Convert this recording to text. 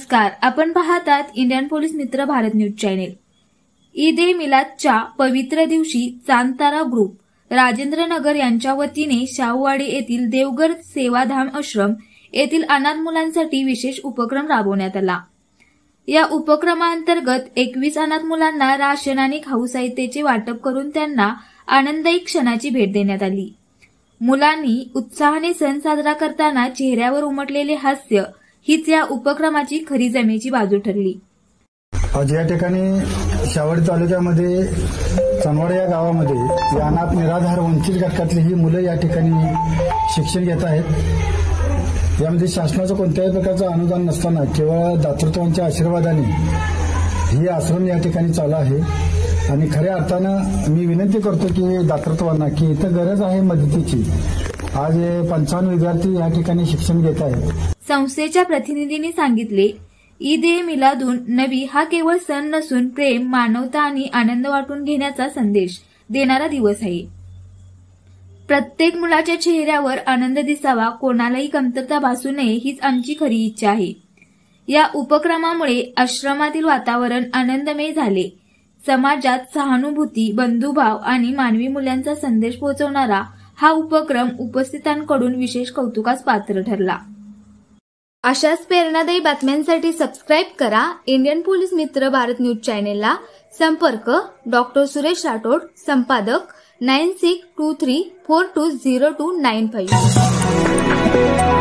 नमस्कार, आपण पाहतात इंडियन पोलीस मित्र भारत न्यूज चॅनेल। ईद ए मिलादच्या पवित्र दिवशी चांदतारा ग्रुप राजेंद्रनगर यांच्या वतीने शाहूवाडी येथील देवघर सेवाधाम आश्रम येथील अनाथ मुलांसाठी विशेष उपक्रम राबवण्यात आला। या उपक्रमांतर्गत 21 अनाथ मुलांना राशन आणि खाऊ साहित्याचे वाटप करून त्यांना आनंददायी क्षणाची भेट देण्यात आली। मुलांनी उत्साहाने सण साजरा करताना चेहऱ्यावर उमटलेले हास्य हीच या उपक्रमाची खरी जमेची बाजू ठरली। आज या ठिकाणी शाहूवाडी तालुक्यामध्ये चांदवाडा या गावामध्ये या अनाथ निराधार वंचित घटकातली ही मुलं या ठिकाणी शिक्षण घेत आहेत। यामध्ये शासनाचं कोणत्याही प्रकारचं अनुदान नसताना केवळ दातृत्वांच्या आशीर्वादाने ही आश्रम या ठिकाणी चालू आहे आणि खऱ्या अर्थानं मी विनंती करतो की दातृत्वांना की इथं गरज आहे मदतीची। आज 55 विद्यार्थी या ठिकाणी शिक्षण घेत आहेत। संस्थेच्या प्रतिनिधींनी सांगितले, ईद ए मिलादुन नबी हा केवळ सण नसून प्रेम, मानवता आणि आनंद वाटून घेण्याचा संदेश देणारा दिवस आहे। प्रत्येक मुलाच्या चेहऱ्यावर आनंद दिसावा, कोणालाही कमतरता भासू नये हीच आमची खरी इच्छा आहे। या उपक्रमामुळे आश्रमातील वातावरण आनंदमय झाले। समाजात सहानुभूती, बंधुभाव आणि मानवी मूल्यांचा संदेश पोहोचवणारा हा उपक्रम उपस्थितांकडून विशेष कौतुकास पात्र ठरला। अशाच प्रेरणादायी बातम्यांसाठी सबस्क्राईब करा इंडियन पोलीस मित्र भारत न्यूज चॅनेलला। संपर्क डॉक्टर सुरेश राठोड, संपादक 9623420295।